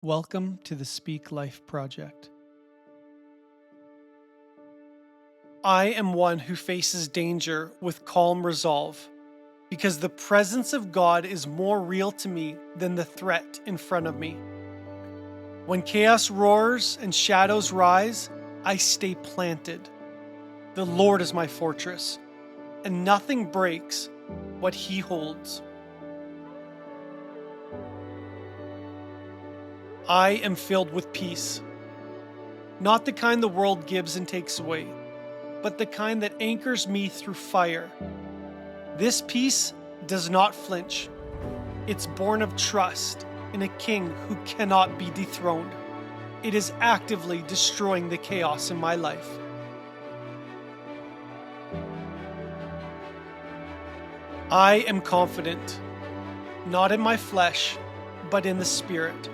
Welcome to the Speak Life Project. I am one who faces danger with calm resolve because the presence of God is more real to me than the threat in front of me. When chaos roars and shadows rise, I stay planted. The Lord is my fortress, and nothing breaks what He holds. I am filled with peace, not the kind the world gives and takes away, but the kind that anchors me through fire. This peace does not flinch. It's born of trust in a king who cannot be dethroned. It is actively destroying the chaos in my life. I am confident, not in my flesh, but in the Spirit.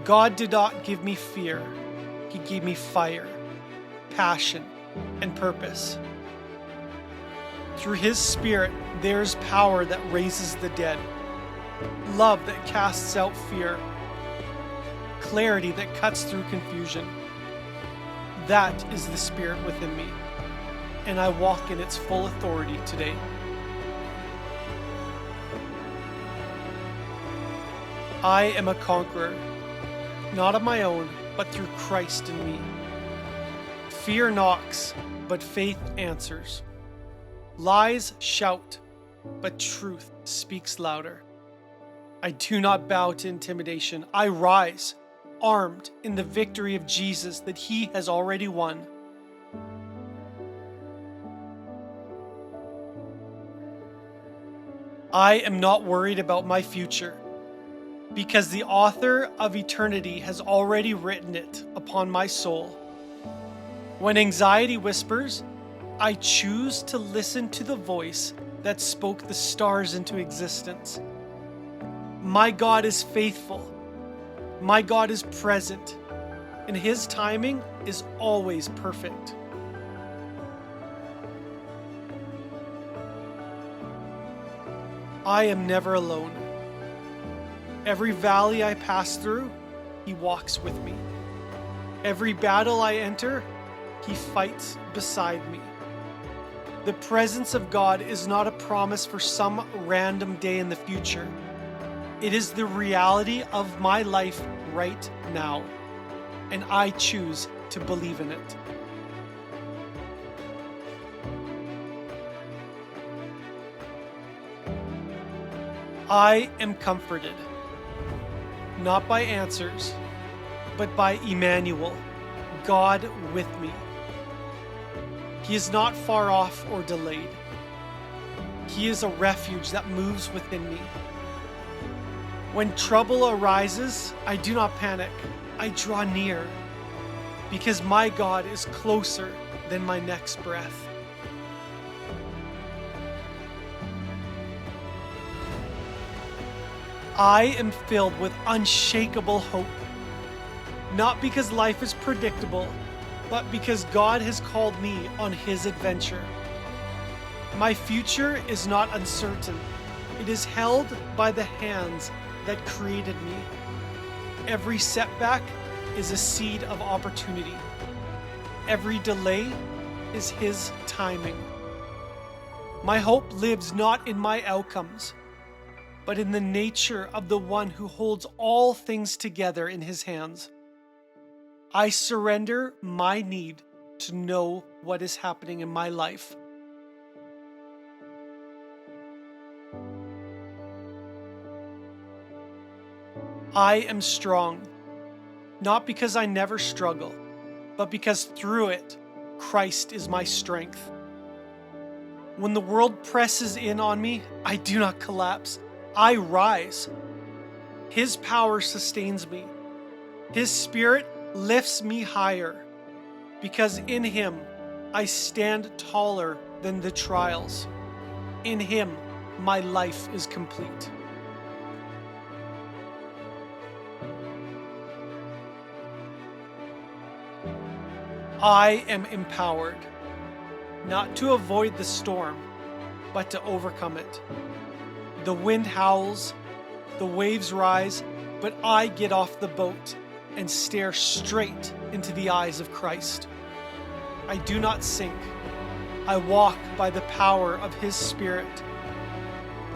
God did not give me fear. He gave me fire, passion, and purpose. Through His Spirit, there is power that raises the dead, love that casts out fear, clarity that cuts through confusion. That is the Spirit within me, and I walk in its full authority today. I am a conqueror, not of my own, but through Christ in me. Fear knocks, but faith answers. Lies shout, but truth speaks louder. I do not bow to intimidation. I rise, armed in the victory of Jesus that He has already won. I am not worried about my future, because the author of eternity has already written it upon my soul. When anxiety whispers, I choose to listen to the voice that spoke the stars into existence. My God is faithful. My God is present, and His timing is always perfect. I am never alone. Every valley I pass through, He walks with me. Every battle I enter, He fights beside me. The presence of God is not a promise for some random day in the future. It is the reality of my life right now, and I choose to believe in it. I am comforted, not by answers, but by Emmanuel, God with me. He is not far off or delayed. He is a refuge that moves within me. When trouble arises, I do not panic. I draw near, because my God is closer than my next breath. I am filled with unshakable hope, not because life is predictable, but because God has called me on His adventure. My future is not uncertain. It is held by the hands that created me. Every setback is a seed of opportunity. Every delay is His timing. My hope lives not in my outcomes, but in the nature of the one who holds all things together in His hands. I surrender my need to know what is happening in my life. I am strong, not because I never struggle, but because through it, Christ is my strength. When the world presses in on me, I do not collapse. I rise. His power sustains me. His Spirit lifts me higher, because in Him I stand taller than the trials. In Him my life is complete. I am empowered, not to avoid the storm, but to overcome it. The wind howls, the waves rise, but I get off the boat and stare straight into the eyes of Christ. I do not sink. I walk by the power of His Spirit,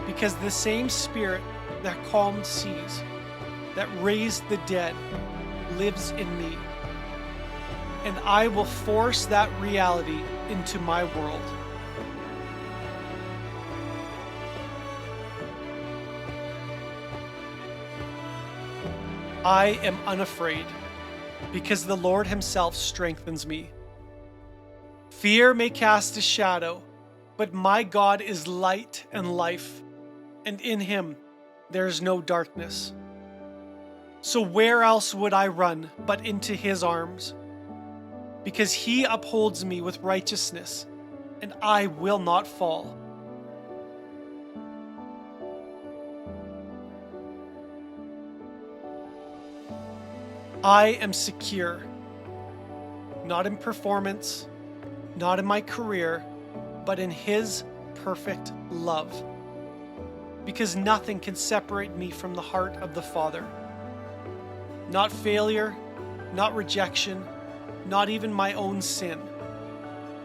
because the same Spirit that calmed seas, that raised the dead, lives in me. And I will force that reality into my world. I am unafraid, because the Lord Himself strengthens me. Fear may cast a shadow, but my God is light and life, and in Him there is no darkness. So where else would I run but into His arms? Because He upholds me with righteousness, and I will not fall. I am secure, not in performance, not in my career, but in His perfect love. Because nothing can separate me from the heart of the Father. Not failure, not rejection, not even my own sin.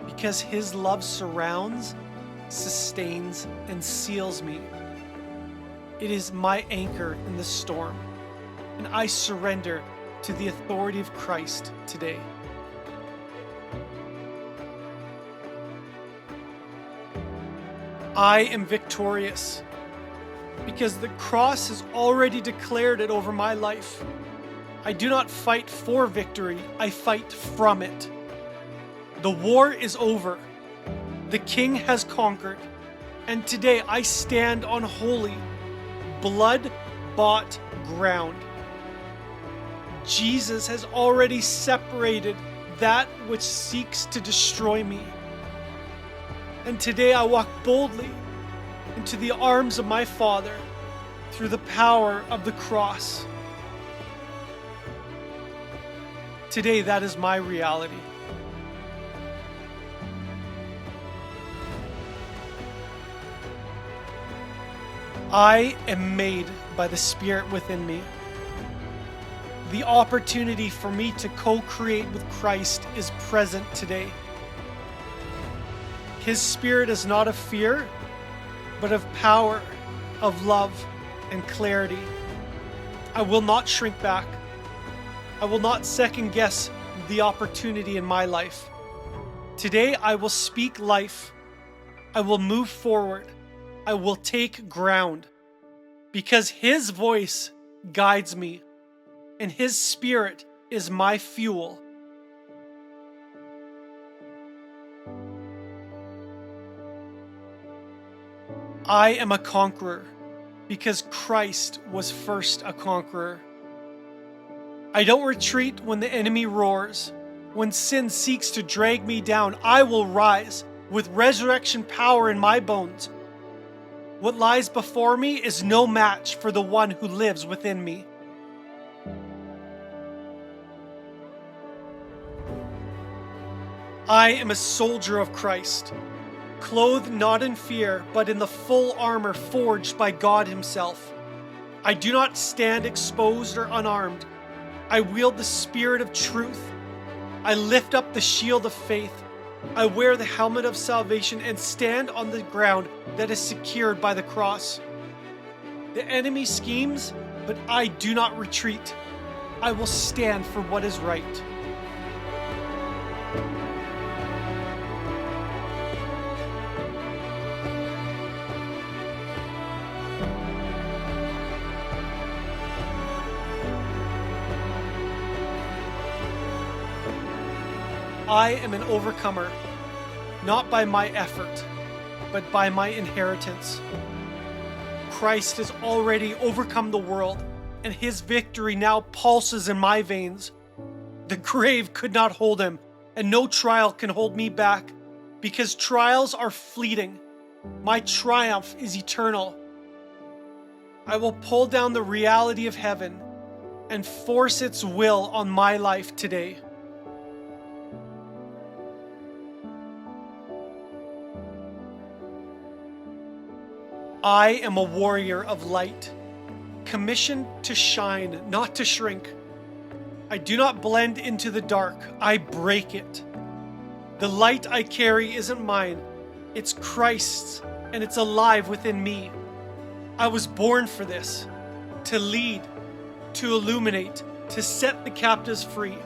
Because His love surrounds, sustains, and seals me. It is my anchor in the storm, and I surrender to the authority of Christ today. I am victorious, because the cross has already declared it over my life. I do not fight for victory, I fight from it. The war is over. The King has conquered. And today I stand on holy, blood-bought ground. Jesus has already separated that which seeks to destroy me. And today I walk boldly into the arms of my Father through the power of the cross. Today, that is my reality. I am made by the Spirit within me. The opportunity for me to co-create with Christ is present today. His Spirit is not of fear, but of power, of love, and clarity. I will not shrink back. I will not second guess the opportunity in my life. Today I will speak life. I will move forward. I will take ground, because His voice guides me and His Spirit is my fuel. I am a conqueror because Christ was first a conqueror. I don't retreat when the enemy roars. When sin seeks to drag me down, I will rise with resurrection power in my bones. What lies before me is no match for the one who lives within me. I am a soldier of Christ, clothed not in fear, but in the full armor forged by God Himself. I do not stand exposed or unarmed. I wield the Spirit of truth. I lift up the shield of faith. I wear the helmet of salvation and stand on the ground that is secured by the cross. The enemy schemes, but I do not retreat. I will stand for what is right. I am an overcomer, not by my effort, but by my inheritance. Christ has already overcome the world, and His victory now pulses in my veins. The grave could not hold Him, and no trial can hold me back, because trials are fleeting. My triumph is eternal. I will pull down the reality of heaven and force its will on my life today. I am a warrior of light, commissioned to shine, not to shrink. I do not blend into the dark, I break it. The light I carry isn't mine, it's Christ's, and it's alive within me. I was born for this, to lead, to illuminate, to set the captives free.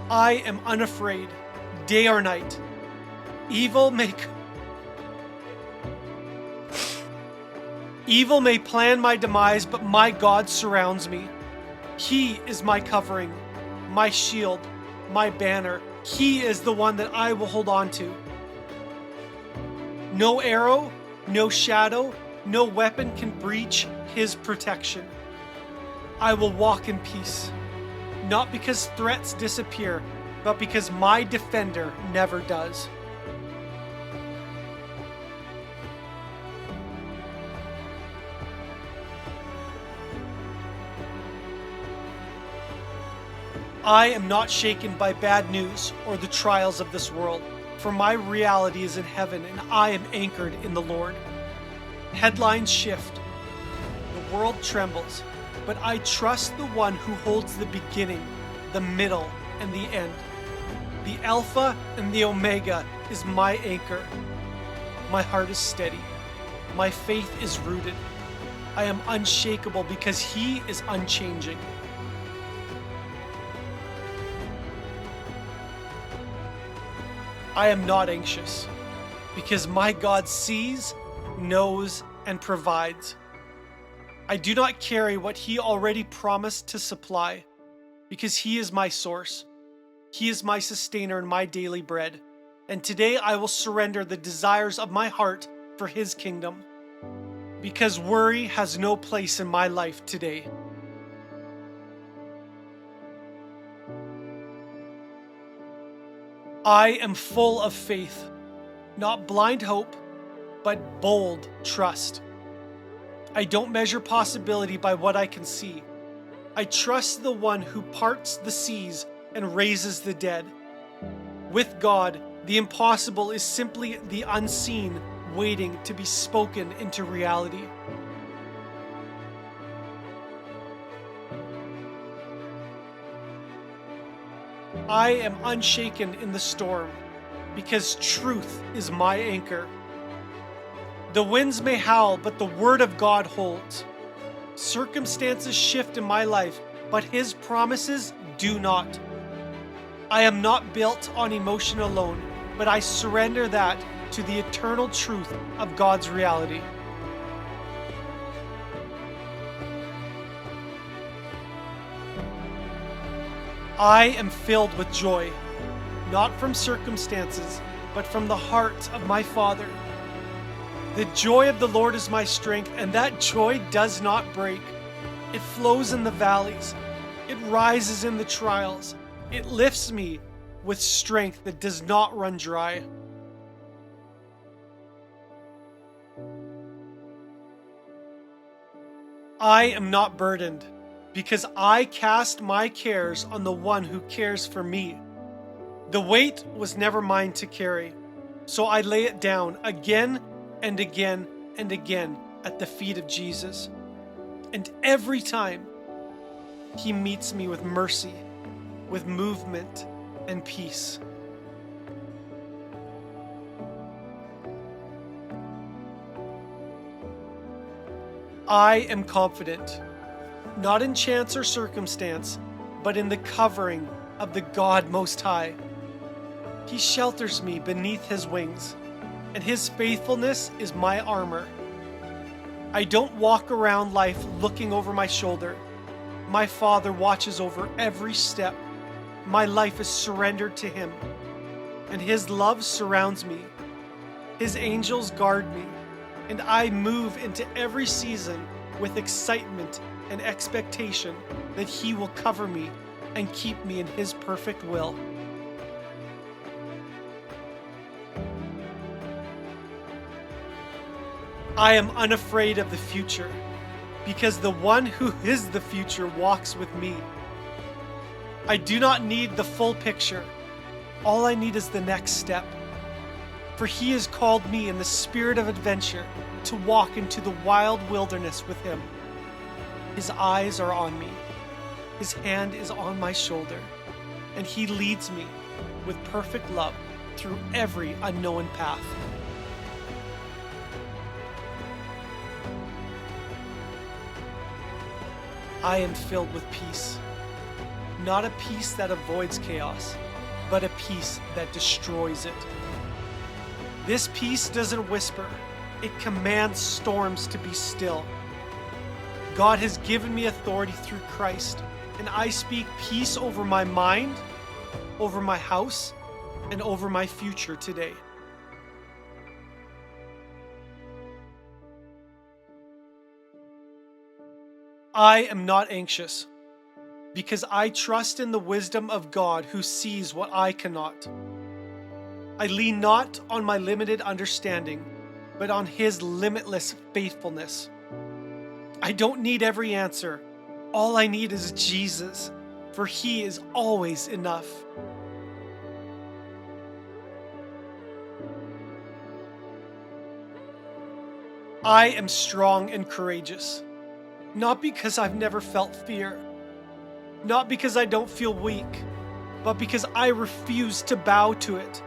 I am unafraid, day or night. Evil may plan my demise, but my God surrounds me. He is my covering, my shield, my banner. He is the one that I will hold on to. No arrow, no shadow, no weapon can breach his protection. I will walk in peace, not because threats disappear, but because my defender never does. I am not shaken by bad news or the trials of this world, for my reality is in heaven and I am anchored in the Lord. Headlines shift, the world trembles, but I trust the one who holds the beginning, the middle, and the end. The Alpha and the Omega is my anchor. My heart is steady. My faith is rooted. I am unshakable because He is unchanging. I am not anxious because my God sees, knows, and provides. I do not carry what He already promised to supply because He is my source. He is my sustainer and my daily bread. And today I will surrender the desires of my heart for His kingdom because worry has no place in my life today. I am full of faith, not blind hope, but bold trust. I don't measure possibility by what I can see. I trust the one who parts the seas and raises the dead. With God, the impossible is simply the unseen waiting to be spoken into reality. I am unshaken in the storm because truth is my anchor. The winds may howl, but the word of God holds. Circumstances shift in my life, but His promises do not. I am not built on emotion alone, but I surrender that to the eternal truth of God's reality. I am filled with joy, not from circumstances, but from the heart of my Father. The joy of the Lord is my strength, and that joy does not break. It flows in the valleys. It rises in the trials. It lifts me with strength that does not run dry. I am not burdened because I cast my cares on the one who cares for me. The weight was never mine to carry, so I lay it down again and again and again at the feet of Jesus. And every time, He meets me with mercy, with movement and peace. I am confident, not in chance or circumstance, but in the covering of the God Most High. He shelters me beneath His wings, and His faithfulness is my armor. I don't walk around life looking over my shoulder. My Father watches over every step. My life is surrendered to Him, and His love surrounds me. His angels guard me, and I move into every season with excitement and expectation that He will cover me and keep me in His perfect will. I am unafraid of the future because the one who is the future walks with me. I do not need the full picture. All I need is the next step. For he has called me in the spirit of adventure to walk into the wild wilderness with him. His eyes are on me, his hand is on my shoulder, and he leads me with perfect love through every unknown path. I am filled with peace, not a peace that avoids chaos, but a peace that destroys it. This peace doesn't whisper, it commands storms to be still. God has given me authority through Christ, and I speak peace over my mind, over my house, and over my future today. I am not anxious, because I trust in the wisdom of God who sees what I cannot. I lean not on my limited understanding, but on his limitless faithfulness. I don't need every answer. All I need is Jesus, for he is always enough. I am strong and courageous, not because I've never felt fear, not because I don't feel weak, but because I refuse to bow to it.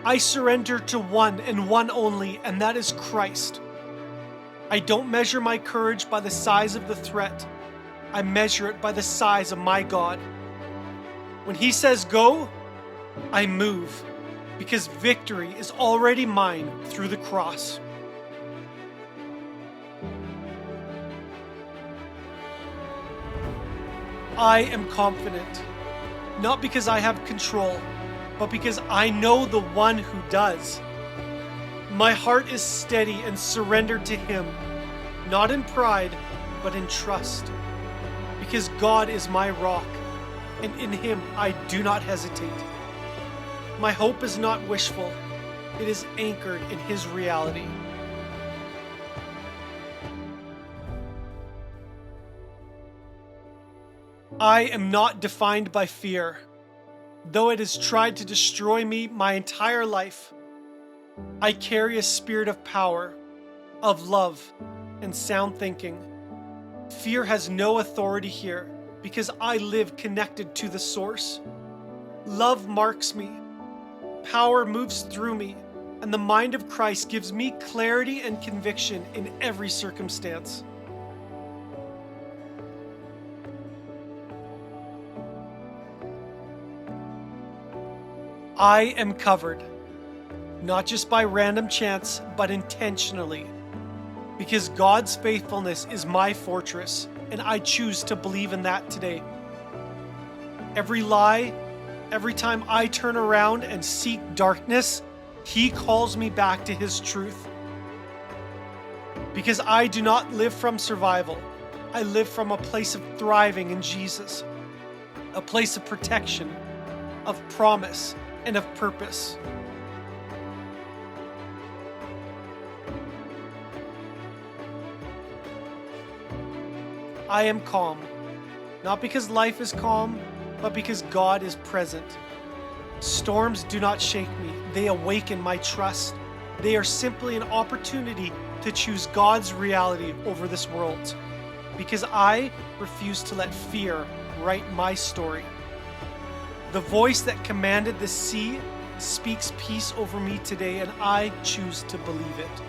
I surrender to one and one only, and that is Christ. I don't measure my courage by the size of the threat. I measure it by the size of my God. When he says go, I move, because victory is already mine through the cross. I am confident, not because I have control, but because I know the one who does. My heart is steady and surrendered to him, not in pride, but in trust, because God is my rock, and in him I do not hesitate. My hope is not wishful, it is anchored in his reality. I am not defined by fear, though it has tried to destroy me my entire life. I carry a spirit of power, of love, and sound thinking. Fear has no authority here because I live connected to the source. Love marks me, power moves through me, and the mind of Christ gives me clarity and conviction in every circumstance. I am covered, not just by random chance, but intentionally, because God's faithfulness is my fortress, and I choose to believe in that today. Every lie, every time I turn around and seek darkness, he calls me back to his truth. Because I do not live from survival, I live from a place of thriving in Jesus, a place of protection, of promise, and of purpose. I am calm, not because life is calm, but because God is present. Storms do not shake me, they awaken my trust. They are simply an opportunity to choose God's reality over this world, because I refuse to let fear write my story. The voice that commanded the sea speaks peace over me today, and I choose to believe it.